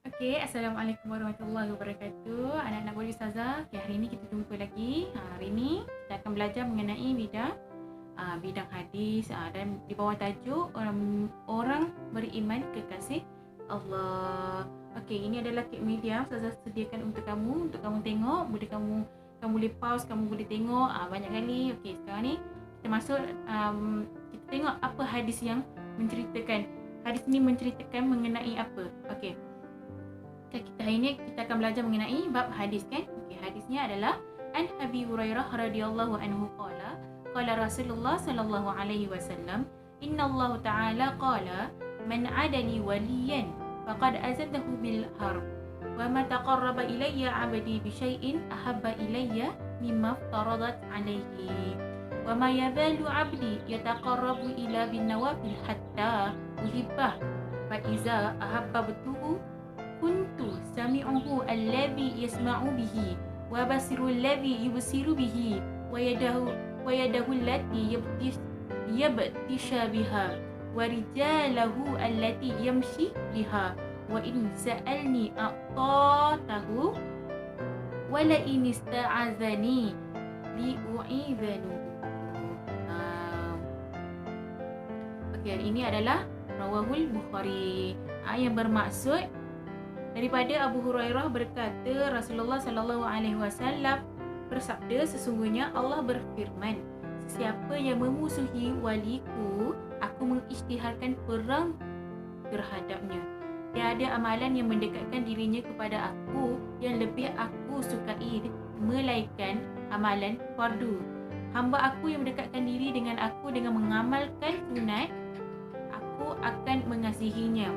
Okey, Assalamualaikum warahmatullahi wabarakatuh. Anak-anak murid Ustazah, okay, hari ini kita jumpa lagi. Hari ini kita akan belajar mengenai bidang hadis dan di bawah tajuk orang beriman kekasih Allah. Okey, ini adalah kek media Ustazah sediakan untuk kamu tengok. Kamu boleh pause, kamu boleh tengok banyak kali. Okey, sekarang ni kita masuk kita tengok apa hadis yang menceritakan. Hadis ni menceritakan mengenai apa? Okey. Kita hari ini kita akan belajar mengenai bab hadis kan. Okey, hadisnya adalah An Abi Hurairah radhiyallahu anhu qala Rasulullah sallallahu alaihi wasallam inna Allah ta'ala qala man adali waliyan faqad azantahu bil harb wa ma taqarraba ilayya 'abdi bi syai'in ahabba ilayya mimma ftaradat alayhi wa ma yazalu 'abdi yataqarrabu ila bin nawafil hatta uhibbah fa iza ahabbtuhu kuntu sami'uhu alladhi yasma'u bihi wa basiru alladhi yubsiru bihi wa yadahu allati yabtisha biha wa rijalahu allati yamshi biha wa in sa'alni a'tatahu wa la in ista'azani li'u'idhanu. Okey, ini adalah rawahul Bukhari. Yang bermaksud daripada Abu Hurairah berkata Rasulullah sallallahu alaihi wasallam bersabda, sesungguhnya Allah berfirman, sesiapa yang memusuhi waliku, aku mengisytiharkan perang terhadapnya. Tiada amalan yang mendekatkan dirinya kepada aku yang lebih aku sukai melainkan amalan fardu. Hamba aku yang mendekatkan diri dengan aku dengan mengamalkan sunat, aku akan mengasihinya.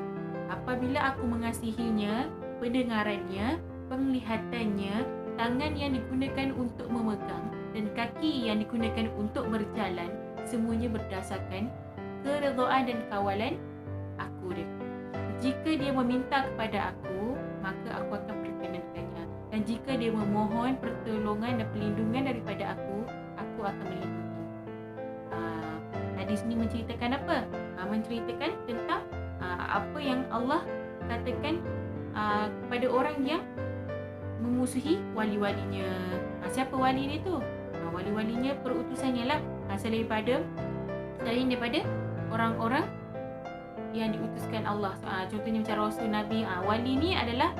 Apabila aku mengasihinya, pendengarannya, penglihatannya, tangan yang digunakan untuk memegang dan kaki yang digunakan untuk berjalan, semuanya berdasarkan keredaan dan kawalan aku dia. Jika dia meminta kepada aku, maka aku akan perkenankannya. Dan jika dia memohon pertolongan dan perlindungan daripada aku akan melindungi. Hadis ni menceritakan apa? Menceritakan tentang apa yang Allah katakan kepada orang yang memusuhi wali-walinya. Siapa wali dia tu? Wali-walinya perutusannya lah. Selain daripada orang-orang yang diutuskan Allah. Contohnya macam Rasul, Nabi. Wali ni adalah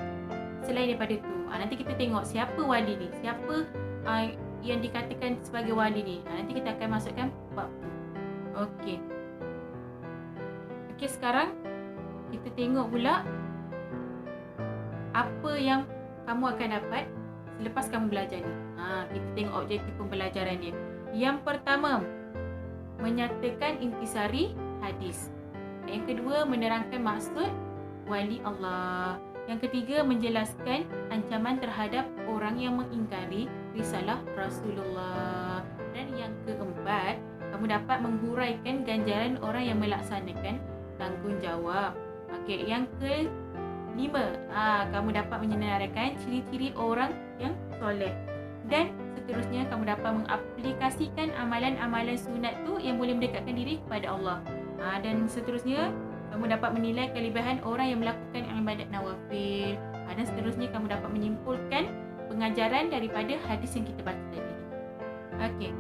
selain daripada tu. Nanti kita tengok siapa wali ni. Siapa yang dikatakan sebagai wali ni. Nanti kita akan masukkan bab tu. Okey, sekarang kita tengok pula apa yang kamu akan dapat selepas kamu belajar ni. Kita tengok objektif pembelajaran dia. Yang pertama, menyatakan intisari hadis. Yang kedua, menerangkan maksud wali Allah. Yang ketiga, menjelaskan ancaman terhadap orang yang mengingkari risalah Rasulullah. Dan yang keempat, kamu dapat menghuraikan ganjaran orang yang melaksanakan tanggungjawab. Okey, yang kelima, kamu dapat menyenaraikan ciri-ciri orang yang soleh. Dan seterusnya, kamu dapat mengaplikasikan amalan-amalan sunat tu yang boleh mendekatkan diri kepada Allah. Dan seterusnya, kamu dapat menilai kelebihan orang yang melakukan ibadat nawafil. Dan seterusnya, kamu dapat menyimpulkan pengajaran daripada hadis yang kita baca tadi. Okey,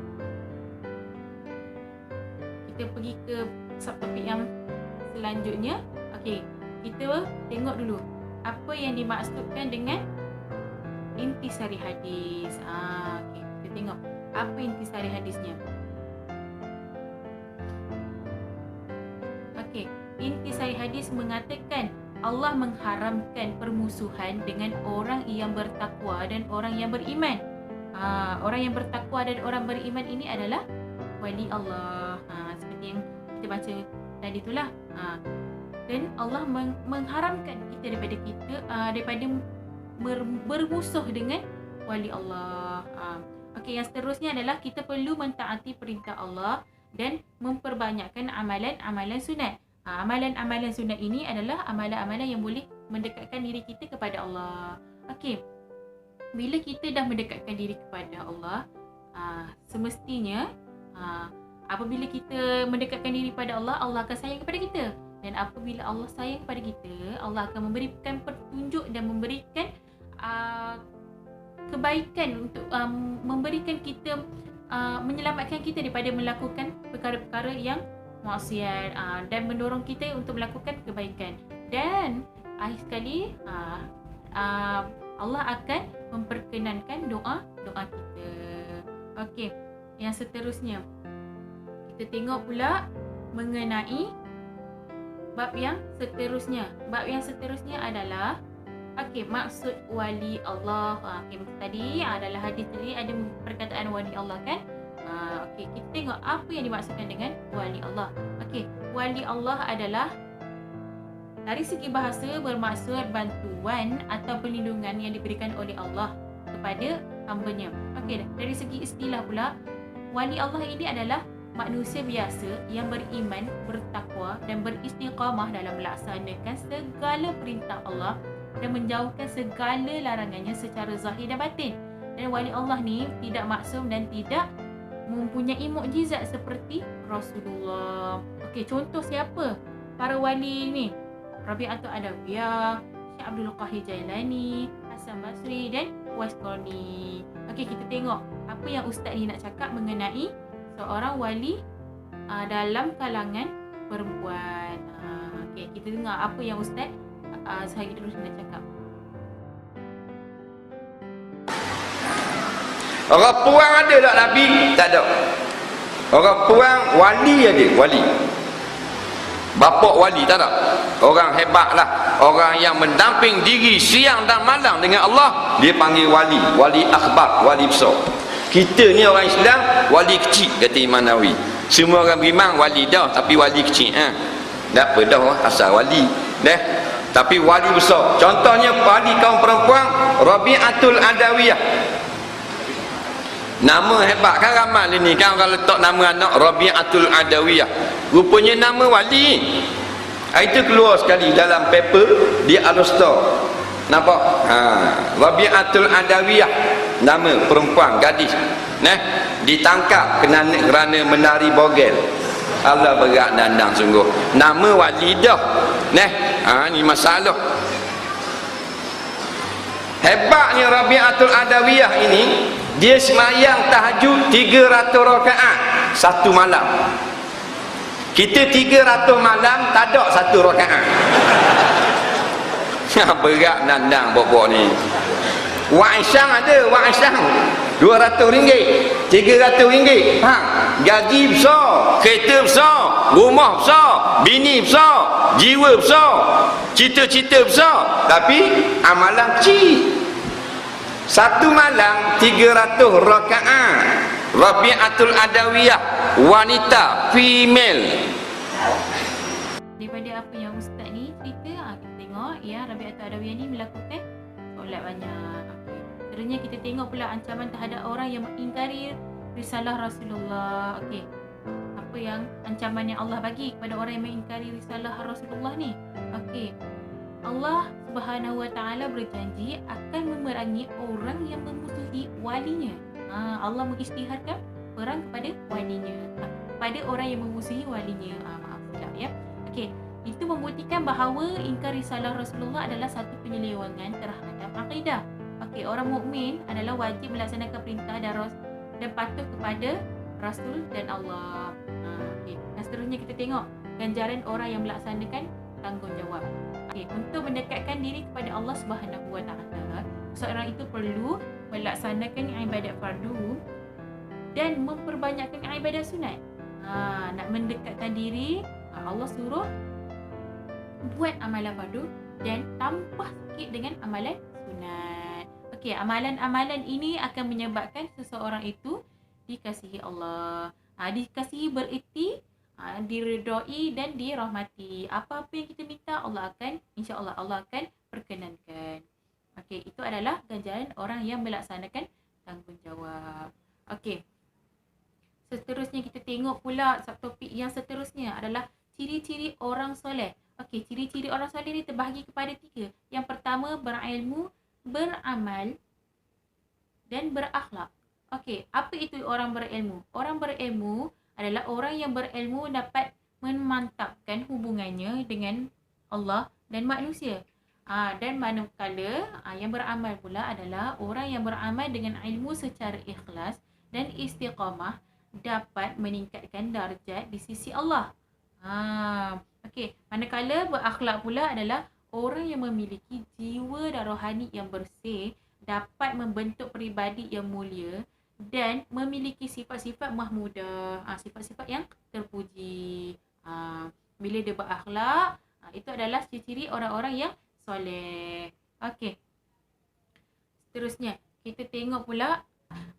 kita pergi ke subtopik yang selanjutnya. Okey, kita tengok dulu apa yang dimaksudkan dengan intisari hadis. Okey, kita tengok apa intisari hadisnya. Okey, intisari hadis mengatakan Allah mengharamkan permusuhan dengan orang yang bertakwa dan orang yang beriman. Orang yang bertakwa dan orang beriman ini adalah wali Allah. Seperti yang kita baca tadi itulah. Dan Allah mengharamkan kita daripada bermusuh dengan wali Allah. Okey, yang seterusnya adalah kita perlu mentaati perintah Allah dan memperbanyakkan amalan-amalan sunat. Amalan-amalan sunat ini adalah amalan-amalan yang boleh mendekatkan diri kita kepada Allah. Okey, bila kita dah mendekatkan diri kepada Allah, semestinya apabila kita mendekatkan diri kepada Allah, Allah akan sayang kepada kita. Dan apabila Allah sayang pada kita, Allah akan memberikan petunjuk dan memberikan kebaikan untuk memberikan kita, menyelamatkan kita daripada melakukan perkara-perkara yang maksiat, dan mendorong kita untuk melakukan kebaikan. Dan akhir sekali Allah akan memperkenankan doa kita. Okey, yang seterusnya kita tengok pula mengenai bab yang seterusnya. Bab yang seterusnya adalah maksud wali Allah. Tadi adalah hadis tadi ada perkataan wali Allah kan? Kita tengok apa yang dimaksudkan dengan wali Allah. Wali Allah adalah dari segi bahasa bermaksud bantuan atau perlindungan yang diberikan oleh Allah kepada hamba-Nya. Dari segi istilah pula, wali Allah ini adalah manusia biasa yang beriman, bertakwa dan beristiqamah dalam melaksanakan segala perintah Allah dan menjauhkan segala larangannya secara zahir dan batin. Dan wali Allah ni tidak maksum dan tidak mempunyai mukjizat seperti Rasulullah. Contoh siapa para wali ni? Rabi'atul Adawiyah, Syekh Abdul Qahir Jailani, Hasan Basri dan Uwais Qarni. Kita tengok apa yang ustaz ni nak cakap mengenai seorang wali dalam kalangan perempuan. Kita dengar apa yang ustaz Zahid terus nak cakap. Orang puang ada tak Nabi? Tak ada. Orang puang wali ada, wali. Bapak wali tak ada. Orang hebat lah, orang yang mendamping diri siang dan malam dengan Allah, dia panggil wali, wali akhbar, wali besar. Kita ni orang Islam wali kecil, kata Imam Nawawi. Semua orang beriman wali dah, tapi wali kecil. Tak apa dah asal wali. Tapi wali besar. Contohnya wali kaum perempuan Rabi'atul Adawiyah. Nama hebat kan ramal ni kan, orang letak nama anak Rabi'atul Adawiyah. Rupanya nama wali. Itu keluar sekali dalam paper di Al-Usta. Nampak? Rabi'atul Adawiyah, nama perempuan, gadis. Ditangkap kerana menari bogel. Allah berat nandang sungguh. Nama wali dah. Ni masalah. Hebatnya Rabi'atul Adawiyah ini, dia semayang tahajud 300 rakaat satu malam. Kita 300 malam tak ada satu rakaat. Berat nandang bobok ni. Wak Isyang ada, Wak Isyang RM200, RM300. Gaji besar, kereta besar, rumah besar, bini besar, jiwa besar, cita-cita besar, tapi amalan kecil. Satu malam 300 rakaat. Rabi'atul Adawiyah, wanita, female. Daripada apa yang ustaz ni cerita, kita tengok Rabi'atul Adawiyah ni melakukan solat banyak. Seterusnya kita tengok pula ancaman terhadap orang yang mengingkari risalah Rasulullah. Apa yang ancaman yang Allah bagi kepada orang yang mengingkari risalah Rasulullah ni? Allah Subhanahu wa taala berjanji akan memerangi orang yang memusuhi walinya. Allah mengisytiharkan perang kepada walinya, pada orang yang memusuhi walinya. Maaf silap ya. Itu membuktikan bahawa ingkar risalah Rasulullah adalah satu penyelewangan terhadap akidah. Orang mukmin adalah wajib melaksanakan perintah dan patuh kepada Rasul dan Allah. Dan seterusnya kita tengok ganjaran orang yang melaksanakan tanggungjawab. Untuk mendekatkan diri kepada Allah Subhanahu wa taala, seorang itu perlu melaksanakan ibadat fardu dan memperbanyakkan ibadat sunat. Nak mendekatkan diri, Allah suruh buat amalan fardu dan tambah sikit dengan amalan sunat. Amalan-amalan ini akan menyebabkan seseorang itu dikasihi Allah. Dikasihi bererti diredai dan dirahmati. Apa-apa yang kita minta, Allah akan, insya-Allah Allah akan perkenankan. Itu adalah ganjaran orang yang melaksanakan tanggungjawab. Seterusnya kita tengok pula subtopik yang seterusnya adalah ciri-ciri orang soleh. Ciri-ciri orang soleh ni terbahagi kepada 3. Yang pertama, berilmu, beramal dan berakhlak. Apa itu orang berilmu? Orang berilmu adalah orang yang berilmu dapat memantapkan hubungannya dengan Allah dan manusia. Dan manakala yang beramal pula adalah orang yang beramal dengan ilmu secara ikhlas dan istiqamah dapat meningkatkan darjat di sisi Allah. Okey, manakala berakhlak pula adalah orang yang memiliki jiwa dan rohani yang bersih dapat membentuk peribadi yang mulia dan memiliki sifat-sifat mahmudah, sifat-sifat yang terpuji. Bila dia berakhlak, itu adalah ciri-ciri orang-orang yang soleh. Okey. Seterusnya, kita tengok pula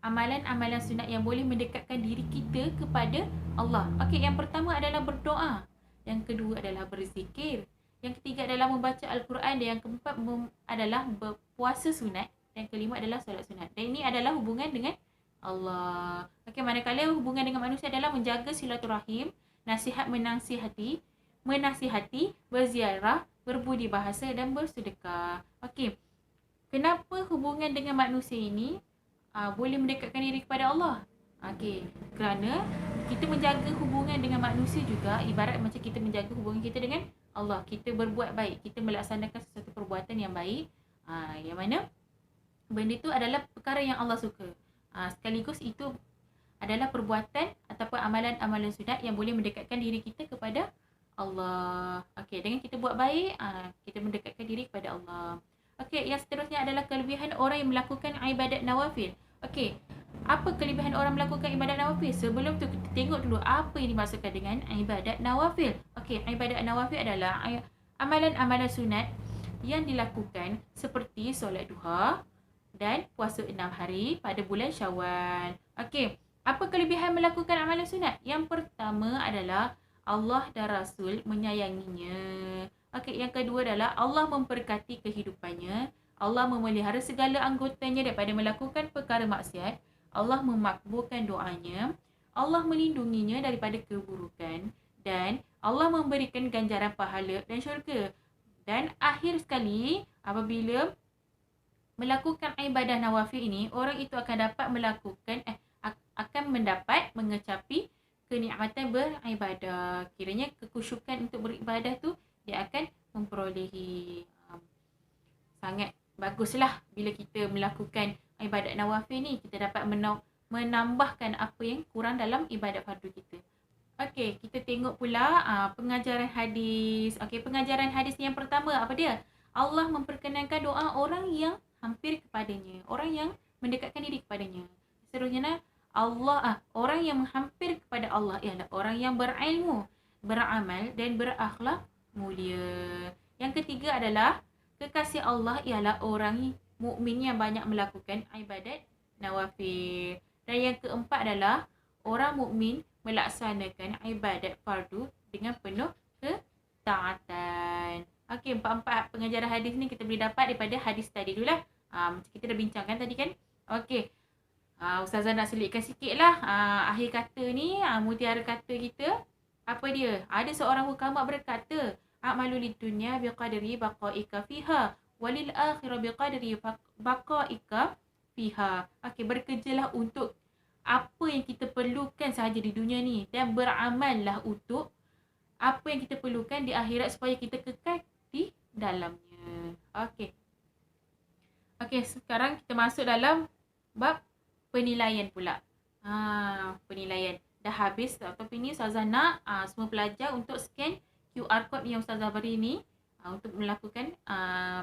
amalan-amalan sunat yang boleh mendekatkan diri kita kepada Allah. Okey, yang pertama adalah berdoa. Yang kedua adalah berzikir. Yang ketiga adalah membaca Al-Quran. Dan yang keempat adalah berpuasa sunat. Dan kelima adalah solat sunat. Dan ini adalah hubungan dengan Allah. Okey, manakala hubungan dengan manusia adalah menjaga silaturahim, menasihati, berziarah, berbudi bahasa dan bersedekah. Okey. Kenapa hubungan dengan manusia ini boleh mendekatkan diri kepada Allah? Okey, kerana kita menjaga hubungan dengan manusia juga ibarat macam kita menjaga hubungan kita dengan Allah. Kita berbuat baik, kita melaksanakan sesuatu perbuatan yang baik, yang mana benda itu adalah perkara yang Allah suka. Sekaligus itu adalah perbuatan ataupun amalan-amalan sunat yang boleh mendekatkan diri kita kepada Allah. Okey, dengan kita buat baik, kita mendekatkan diri kepada Allah. Okey, yang seterusnya adalah kelebihan orang yang melakukan ibadat nawafil. Okey, apa kelebihan orang melakukan ibadat nawafil? Sebelum tu kita tengok dulu apa yang dimaksudkan dengan ibadat nawafil. Okey, ibadat nawafil adalah amalan-amalan sunat yang dilakukan seperti solat duha dan puasa 6 hari pada bulan Syawal. Okey, apa kelebihan melakukan amalan sunat? Yang pertama adalah Allah dan Rasul menyayanginya. Okey, yang kedua adalah Allah memberkati kehidupannya. Allah memelihara segala anggotanya daripada melakukan perkara maksiat. Allah memakbulkan doanya. Allah melindunginya daripada keburukan. Dan Allah memberikan ganjaran pahala dan syurga. Dan akhir sekali, apabila melakukan ibadah nawafil ini, orang itu akan dapat mengecapi kenikmatan beribadah. Kiranya kekusyukan untuk beribadah tu dia akan memperolehi. Sangat baguslah bila kita melakukan ibadat nawafil ni, kita dapat menambahkan apa yang kurang dalam ibadat fardu kita. Okey, kita tengok pula pengajaran hadis. Okey, pengajaran hadis yang pertama apa dia? Allah memperkenankan doa orang yang hampir kepadanya, orang yang mendekatkan diri kepadanya. Seterusnya orang yang menghampir kepada Allah ialah orang yang berilmu, beramal dan berakhlak mulia. Yang ketiga adalah kekasih Allah ialah orang mukmin yang banyak melakukan ibadat nawafil. Dan yang keempat adalah orang mukmin melaksanakan ibadat fardu dengan penuh ketaatan. Okey, empat-empat pengajaran hadis ni kita boleh dapat daripada hadis tadi dulu lah. Kita dah bincangkan tadi kan. Okey. Ustazah nak selitkan sikit lah. Akhir kata ni, mutiara kata kita. Apa dia? Ada seorang hukama berkata, A'malu lidunya biqadri baqa'ika fiha, walil akhirah biqadri baqa'ika fiha. Okey, bekerjalah untuk apa yang kita perlukan sahaja di dunia ni. Dan beramallah untuk apa yang kita perlukan di akhirat supaya kita kekal di dalamnya. Okey. Okey, sekarang kita masuk dalam bab penilaian pula. Penilaian. Dah habis topik ni. Ustazah nak semua pelajar untuk scan QR code yang Ustazah beri ni untuk melakukan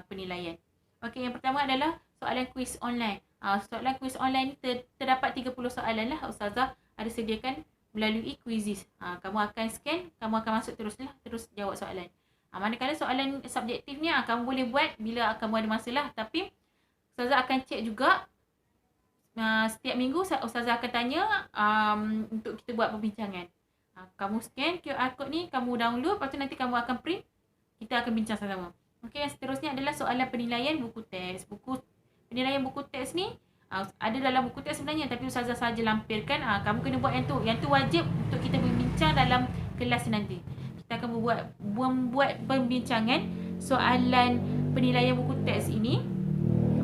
penilaian. Okey, yang pertama adalah soalan kuis online. Soalan kuis online ni terdapat 30 soalan lah. Ustazah ada sediakan melalui Quizizz. Kamu akan scan, kamu akan masuk terus jawab soalan. Manakala soalan subjektif ni kamu boleh buat bila kamu ada masa lah. Tapi Ustazah akan cek juga setiap minggu Ustazah akan tanya untuk kita buat perbincangan. Kamu scan QR code ni, kamu download, lepas tu nanti kamu akan print. Kita akan bincang sama-sama. Okey, yang seterusnya adalah soalan penilaian buku teks. Penilaian buku teks ni ada dalam buku teks sebenarnya, tapi Ustazah saja lampirkan. Kamu kena buat yang tu. Yang tu wajib untuk kita berbincang dalam kelas nanti. Kita akan membuat pembincangan soalan penilaian buku teks ini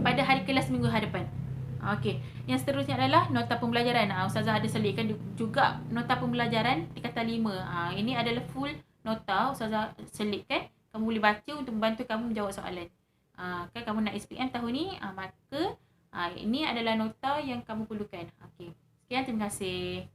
pada hari kelas minggu hadapan. Okey, yang seterusnya adalah nota pembelajaran. Ustazah ada selitkan juga nota pembelajaran di kata 5. Ini adalah full nota Ustazah selitkan. Kamu boleh baca untuk membantu kamu menjawab soalan. Kan kamu nak SPM tahun ni, maka ini adalah nota yang kamu perlukan. Okey. Sekian, terima kasih.